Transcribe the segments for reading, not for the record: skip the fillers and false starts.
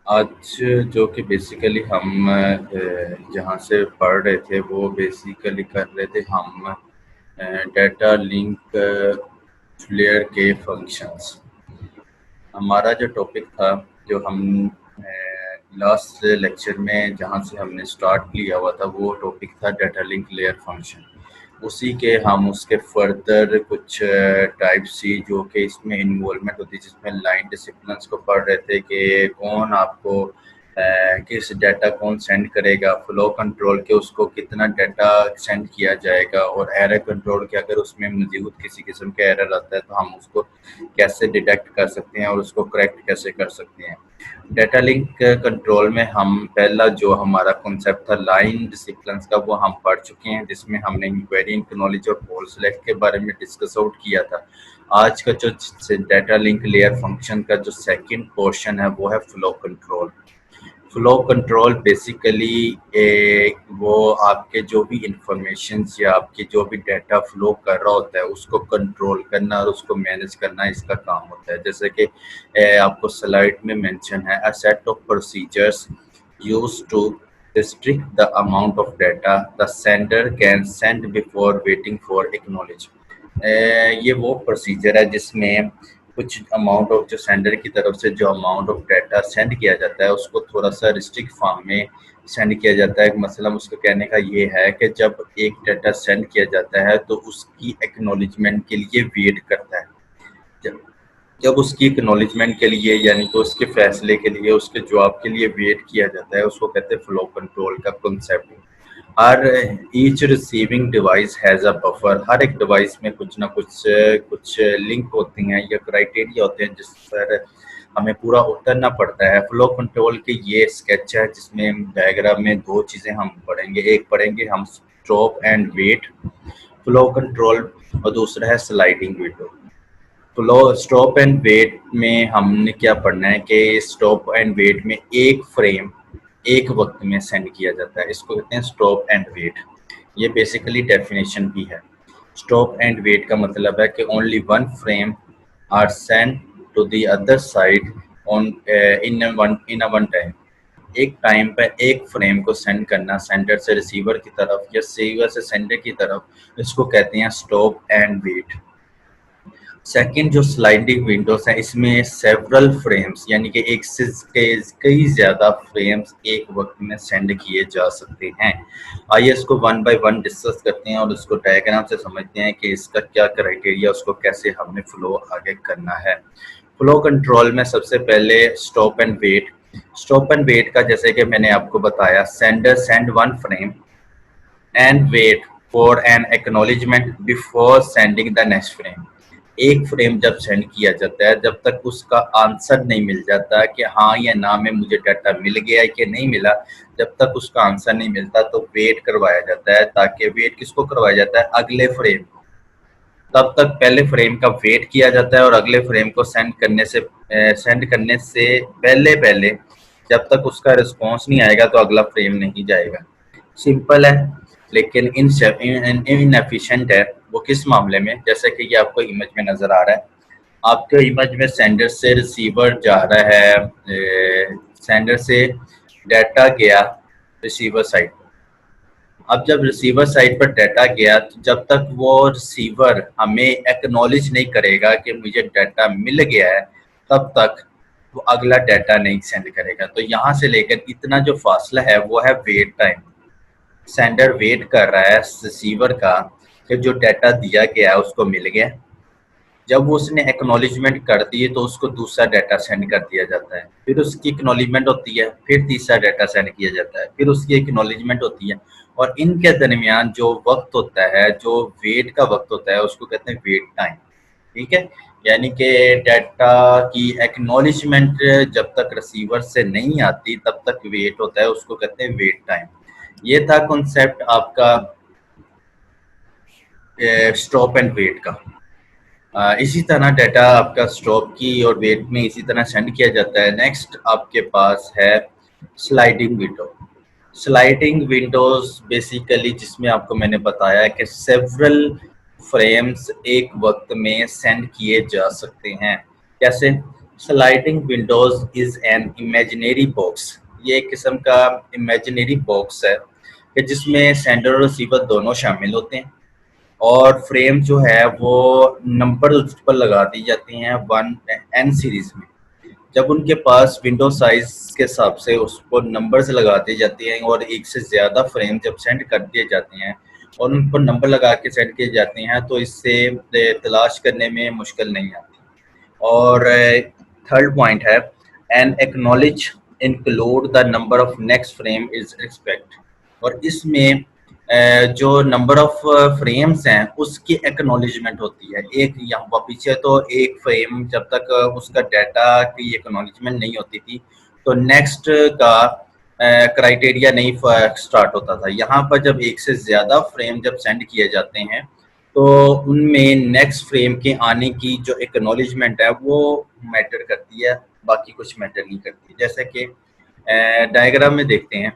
आज जो कि बेसिकली हम जहाँ से पढ़ रहे थे वो बेसिकली कर रहे थे हम डेटा लिंक लेयर के फंक्शंस। हमारा जो टॉपिक था, जो हम लास्ट लेक्चर में जहाँ से हमने स्टार्ट लिया हुआ था, वो टॉपिक था डेटा लिंक लेयर फंक्शन। उसी के हम उसके फर्दर कुछ टाइप सी जो कि इसमें इन्वॉल्वमेंट होती है, जिसमें लाइन डिसिप्लिन्स को पढ़ रहे थे कि कौन आपको किस डाटा कौन सेंड करेगा, फ्लो कंट्रोल के उसको कितना डाटा सेंड किया जाएगा, और एरर कंट्रोल के अगर उसमें मौजूद किसी किस्म का एरर आता है तो हम उसको कैसे डिटेक्ट कर सकते हैं और उसको करेक्ट कैसे कर सकते हैं। डाटा लिंक कंट्रोल में हम पहला जो हमारा कॉन्सेप्ट था लाइन डिसिप्लिन्स का, वो हम पढ़ चुके हैं, जिसमें हमने इंक्वायरी, एक्नॉलेज और कॉल सेलेक्ट के बारे में डिस्कस आउट किया था। आज का जो डाटा लिंक लेयर फंक्शन का जो सेकंड पोर्शन है वो है flow control. Flow control basically वो आपके जो भी इंफॉर्मेशन या आपके जो भी डाटा फ्लो कर रहा होता है उसको कंट्रोल करना और उसको मैनेज करना इसका काम होता है। जैसे कि आपको स्लाइड में मेंशन है, a set of procedures used to restrict the amount of data the sender can send before waiting for acknowledge। ये वो प्रोसीजर है जिसमें कुछ अमाउंट ऑफ जो सेंडर की तरफ से जो अमाउंट ऑफ डाटा सेंड किया जाता है उसको थोड़ा सा रिस्ट्रिक्ट फॉर्म में सेंड किया जाता है। मतलब उसका कहने का ये है कि जब एक डाटा सेंड किया जाता है तो उसकी एक्नॉलेजमेंट के लिए वेट करता है। जब जब उसकी एक्नॉलेजमेंट के लिए, यानी कि उसके फैसले के लिए, उसके जवाब के लिए वेट किया जाता है, उसको कहते हैं फ्लो कंट्रोल का कॉन्सेप्ट। हर each receiving device has a buffer. हर एक डिवाइस में कुछ ना कुछ लिंक होती हैं या क्राइटेरिया होते हैं जिस पर हमें पूरा उतरना पड़ता है। फ्लो कंट्रोल के ये स्केच है जिसमें डायग्राम में दो चीज़ें हम पढ़ेंगे। एक पढ़ेंगे हम stop and wait flow control, और दूसरा है sliding window. Flow stop and wait में हमने क्या पढ़ना है कि स्टॉप एंड वेट में एक फ्रेम एक वक्त में सेंड किया जाता है, इसको कहते हैं स्टॉप एंड वेट। ये बेसिकली डेफिनेशन भी है। स्टॉप एंड वेट का मतलब है कि only one frame are send to the other side on in a one time. एक टाइम पर एक फ्रेम को सेंड करना सेंडर से रिसीवर की तरफ या रिसीवर से सेंडर की तरफ, इसको कहते हैं स्टॉप एंड वेट। सेकंड जो स्लाइडिंग विंडोज है, इसमें सेवरल फ्रेम्स यानी कि एक से कई ज़्यादा फ्रेम्स एक वक्त में सेंड किए जा सकते हैं। आइए इसको वन बाय वन डिस्कस करते हैं और उसको डायग्राम से समझते हैं कि इसका क्या क्राइटेरिया, उसको कैसे हमने फ्लो आगे करना है। फ्लो कंट्रोल में सबसे पहले stop and wait. Stop and wait का जैसे कि मैंने आपको बताया, sender send one frame and wait for an acknowledgement before sending the next frame. एक फ्रेम जब सेंड किया जाता है, जब तक उसका आंसर नहीं मिल जाता कि हाँ या ना में मुझे डाटा मिल गया है कि नहीं मिला, जब तक उसका आंसर नहीं मिलता तो वेट करवाया जाता है। ताकि वेट किसको करवाया जाता है? अगले फ्रेम। तब तक पहले फ्रेम का वेट किया जाता है और अगले फ्रेम को सेंड करने से पहले पहले जब तक उसका रिस्पॉन्स नहीं आएगा तो अगला फ्रेम नहीं जाएगा। सिंपल है लेकिन इनएफिशिएंट है। वो किस मामले में? जैसे कि ये आपको इमेज में नजर आ रहा है। आपके इमेज में सेंडर से रिसीवर जा रहा है, सेंडर से डाटा गया रिसीवर साइड। अब जब रिसीवर साइड पर डाटा गया तो जब तक वो रिसीवर हमें एक्नॉलेज नहीं करेगा कि मुझे डाटा मिल गया है, तब तक वो अगला डाटा नहीं सेंड करेगा। तो यहाँ से लेकर इतना जो फासला है वो है वेट टाइम। सेंडर वेट कर रहा है रिसीवर का कि जो डाटा दिया गया है उसको मिल गया। जब वो उसने एक्नॉलेजमेंट कर दी तो उसको दूसरा डाटा सेंड कर दिया जाता है, फिर उसकी एक्नॉलेजमेंट होती है, फिर तीसरा डाटा सेंड किया जाता है, फिर उसकी एक्नॉलेजमेंट होती है। और इनके दरमियान जो वक्त होता है, जो वेट का वक्त होता है, उसको कहते हैं वेट टाइम। ठीक है, यानी कि डाटा की एक्नॉलेजमेंट जब तक रिसीवर से नहीं आती तब तक वेट होता है, उसको कहते हैं वेट टाइम। ये था कॉन्सेप्ट आपका स्टॉप एंड वेट का। इसी तरह डाटा आपका स्टॉप की और वेट में इसी तरह सेंड किया जाता है। नेक्स्ट आपके पास है sliding window. Sliding Windows basically जिसमें आपको मैंने बताया कि सेवरल फ्रेम्स एक वक्त में सेंड किए जा सकते हैं। कैसे? Sliding Windows is an imaginary box. ये एक किस्म का इमेजिनरी बॉक्स है कि जिसमें सेंडर और रिसीवर दोनों शामिल होते हैं, और फ्रेम जो है वो नंबर उस पर लगा दी जाती हैं वन एन सीरीज में। जब उनके पास विंडो साइज के हिसाब से उसको नंबर्स लगा दी जाती हैं, और एक से ज़्यादा फ्रेम जब सेंड कर दिए जाते हैं और उन पर नंबर लगा के सेंड किए जाते हैं, तो इससे तलाश करने में मुश्किल नहीं आती। और थर्ड पॉइंट है, and acknowledge include the number of next frame is expect. और इसमें जो नंबर ऑफ फ्रेम्स हैं उसकी एक्नॉलेजमेंट होती है। एक यहाँ पीछे तो एक फ्रेम जब तक उसका डाटा की एक्नॉलेजमेंट नहीं होती थी तो नेक्स्ट का क्राइटेरिया नहीं स्टार्ट होता था। यहाँ पर जब एक से ज़्यादा फ्रेम जब सेंड किए जाते हैं तो उनमें नेक्स्ट फ्रेम के आने की जो एक्नॉलेजमेंट है वो मैटर करती है, बाकी कुछ मैटर नहीं करती। जैसे कि डायग्राम में देखते हैं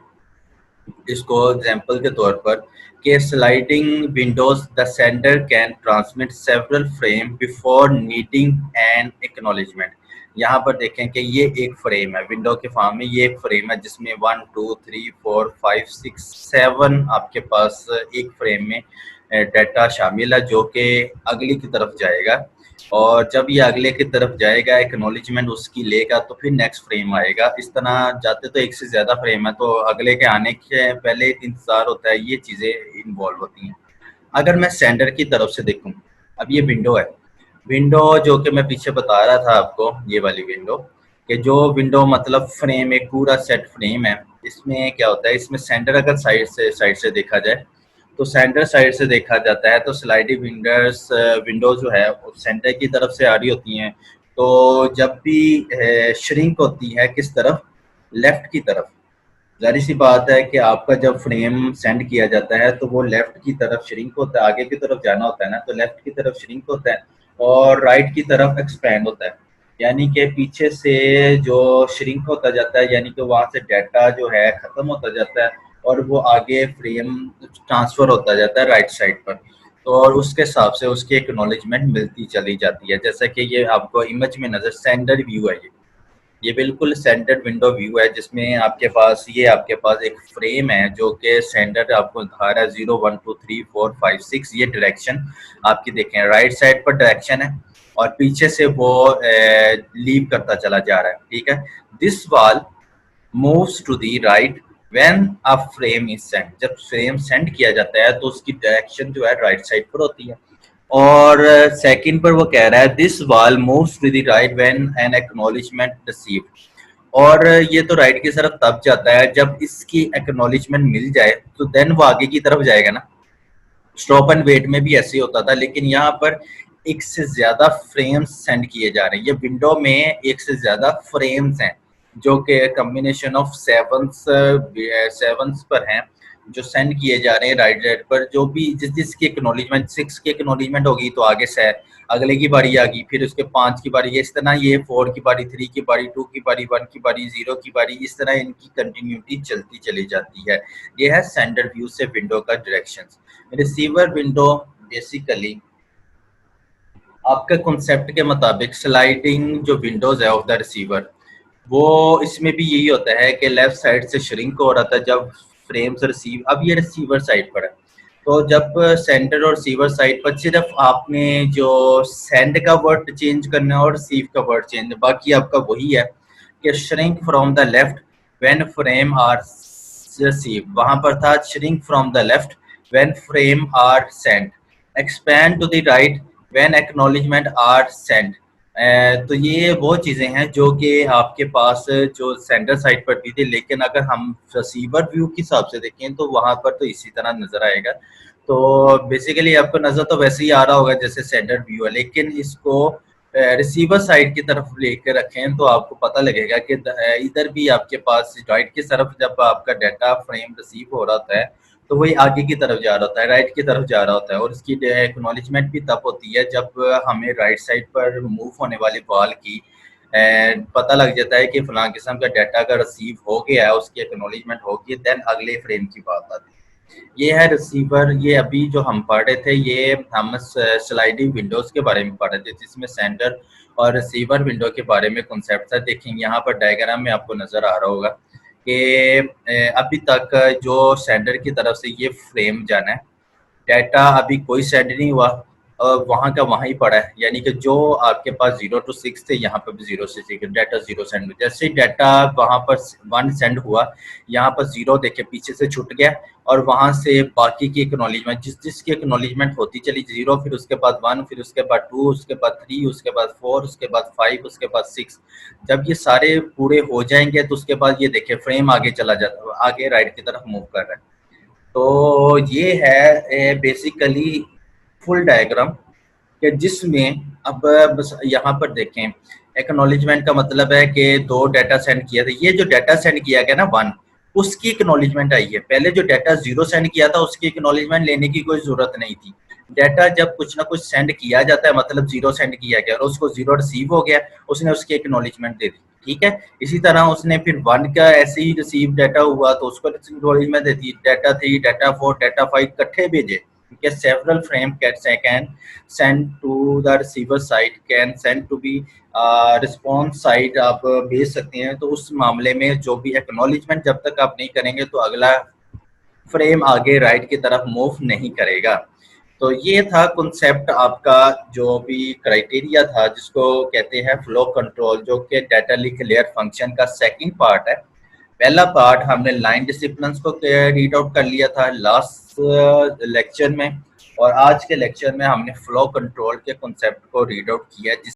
इसको एग्जांपल के तौर पर कि sliding windows the sender can transmit several frame before needing an acknowledgement. यहाँ पर देखें कि ये एक फ्रेम है, विंडो के फॉर्म में ये एक फ्रेम है जिसमें 1 2 3 4 5 6 7 आपके पास एक फ्रेम में डाटा शामिल है जो कि अगली की तरफ जाएगा। और जब ये अगले की तरफ जाएगा एक्नॉलेजमेंट उसकी लेगा तो फिर नेक्स्ट फ्रेम आएगा। इस तरह जाते तो एक से ज़्यादा फ्रेम है तो अगले के आने के पहले इंतज़ार होता है, ये चीज़ें इन्वॉल्व होती हैं। अगर मैं सेंडर की तरफ से देखूं, अब ये विंडो है, विंडो जो कि मैं पीछे बता रहा था आपको, ये वाली विंडो, कि जो विंडो मतलब फ्रेम एक पूरा सेट फ्रेम है। इसमें क्या होता है, इसमें सेंडर अगर साइड से देखा जाए तो सेंटर साइड से देखा जाता है तो स्लाइडिंग विंडोज विंडो जो है वो सेंटर की तरफ से आ रही होती हैं। तो जब भी श्रिंक होती है किस तरफ, लेफ्ट की तरफ। जाहिर सी बात है कि आपका जब फ्रेम सेंड किया जाता है तो वो लेफ्ट की तरफ श्रिंक होता है, आगे की तरफ जाना होता है ना, तो लेफ्ट की तरफ श्रिंक होता है और राइट की तरफ एक्सपैंड होता है। यानी कि पीछे से जो श्रिंक होता जाता है, यानी कि वहाँ से डाटा जो है ख़त्म होता जाता है और वो आगे फ्रेम ट्रांसफ़र होता जाता है राइट साइड पर। तो और उसके हिसाब से उसकी एक्नॉलेजमेंट मिलती चली जाती है। जैसा कि ये आपको इमेज में नज़र सेंडर व्यू है, ये बिल्कुल सेंटर्ड विंडो व्यू है जिसमें आपके पास एक फ्रेम है जो कि सेंटर आपको दिखा रहा है 0 1 2 3 4 5 6। ये डायरेक्शन आपकी देखें राइट साइड पर डायरेक्शन है और पीछे से वो लीव करता चला जा रहा है। ठीक है, this wall moves to the right when a frame is send. जब फ्रेम सेंड किया जाता है तो उसकी डायरेक्शन जो है राइट साइड पर होती है। और सेकंड पर वो कह रहा है this wall moves to the right when an acknowledgement received. और ये तो राइट की तरफ तब जाता है जब इसकी एक्नॉलेजमेंट मिल जाए तो देन वो आगे की तरफ जाएगा ना। स्टॉप एंड वेट में भी ऐसे ही होता था, लेकिन यहाँ पर एक से ज्यादा फ्रेम्स सेंड किए जा रहे हैं। ये विंडो में एक से ज्यादा फ्रेम्स हैं जो कि कम्बिनेशन ऑफ सेवंस पर हैं जो सेंड किए जा रहे हैं राइट साइड पर। जो भी जिसकी एक्नॉलेजमेंट 6 की एक्नॉलेजमेंट होगी तो आगे से अगले की बारी आ गई, फिर उसके 5 की बारी, इस तरह ये 4 की बारी, 3 की बारी, 2 की बारी, 1 की बारी, 0 की बारी, इस तरह इनकी कंटिन्यूटी चलती चली जाती है। ये है सेंडर व्यू से विंडो का डायरेक्शंस। रिसीवर विंडो बेसिकली आपके कॉन्सेप्ट के मुताबिक स्लाइडिंग जो विंडोज है ऑफ द रिसीवर, वो इसमें भी यही होता है कि लेफ्ट साइड से श्रिंक हो रहा था जब फ्रेम से रिसीव। अब ये रिसीवर साइड पर है तो जब सेंटर और रिसीवर साइड पर सिर्फ आपने जो सेंड का वर्ड चेंज करना है और रिसीव का वर्ड चेंज, बाकी आपका वही है कि shrink from the left when frame are receive. वहां पर था shrink from the left when frame are send, expand to the right when acknowledgement are send. तो ये वो चीज़ें हैं जो कि आपके पास जो सेंटर साइड पर भी थी, लेकिन अगर हम रिसीवर व्यू के हिसाब से देखें तो वहाँ पर तो इसी तरह नज़र आएगा। तो बेसिकली आपको नज़र तो वैसे ही आ रहा होगा जैसे सेंटर व्यू है, लेकिन इसको रिसीवर साइड की तरफ लेकर रखें तो आपको पता लगेगा कि इधर भी आपके पास राइट की तरफ जब आपका डाटा फ्रेम रिसीव हो रहा होता है तो वही आगे की तरफ जा रहा होता है, राइट की तरफ जा रहा होता है। और इसकी एक्नॉलेजमेंट भी तब होती है जब हमें राइट साइड पर मूव होने वाली बॉल की पता लग जाता है कि फलां किस्म का डाटा का रिसीव हो गया है, उसकी एक्नॉलेजमेंट होगी, देन अगले फ्रेम की बात आती है। ये है रिसीवर। ये अभी जो हम पढ़ रहे थे ये हम स्लाइडिंग विंडोज के बारे में पढ़ रहे थे, जिसमें सेंडर और रिसीवर विंडो के बारे में कॉन्सेप्ट था। देखेंगे यहाँ पर डायग्राम में आपको नजर आ रहा होगा कि अभी तक जो सेंडर की तरफ से ये फ्रेम जाना है, डाटा अभी कोई सेंड नहीं हुआ, वहाँ का वहाँ ही पड़ा है। यानी कि जो आपके पास 0 to 6 थे, यहाँ पर भी 0 से 6 डाटा 0 सेंड हुआ। जैसे ही डाटा वहाँ पर 1 सेंड हुआ, यहाँ पर 0 देखे पीछे से छूट गया, और वहाँ से बाकी की एक्नॉलेजमेंट जिस जिसकी एक्नॉलेजमेंट होती चली 0, फिर उसके बाद 1, फिर उसके बाद 2, उसके बाद 3, उसके बाद 4, उसके बाद 5, उसके बाद 6। जब ये सारे पूरे हो जाएंगे तो उसके बाद ये देखे फ्रेम आगे चला जाता है, आगे राइट की तरफ मूव कर रहा है। तो ये है बेसिकली फुल डायग्राम कि जिसमें अब बस यहाँ पर देखें, एक्नॉलेजमेंट का मतलब है कि 2 डाटा सेंड किया था। ये जो डाटा सेंड किया गया ना 1, उसकी एक्नॉलेजमेंट आई है। पहले जो डाटा 0 सेंड किया था उसकी एक्नॉलेजमेंट लेने की कोई जरूरत नहीं थी। डाटा जब कुछ ना कुछ सेंड किया जाता है, मतलब 0 सेंड किया गया और उसको 0 रिसीव हो गया, उसने उसकी एक्नॉलेजमेंट दे दी। ठीक है, इसी तरह उसने फिर 1 का ऐसे ही रिसीव डाटा हुआ तो उसको एक्नॉलेजमेंट दे दी। डाटा 3, डाटा 4, डाटा 5 इकट्ठे भेजे, because several frame can send to the receiver side, can send to be response side आप भेज सकते हैं। तो उस मामले में जो भी एक्नॉलेजमेंट जब तक आप नहीं करेंगे तो अगला फ्रेम आगे राइट की तरफ मूव नहीं करेगा। तो ये था कॉन्सेप्ट आपका, जो भी क्राइटेरिया था जिसको कहते हैं फ्लो कंट्रोल, जो कि डाटा लिंक लेयर फंक्शन का सेकंड पार्ट है। पहला पार्ट हमने लाइन डिसिप्लिन्स को रीड आउट कर लिया था लास्ट लेक्चर में, और आज के लेक्चर में हमने फ्लो कंट्रोल के कॉन्सेप्ट को रीड आउट किया।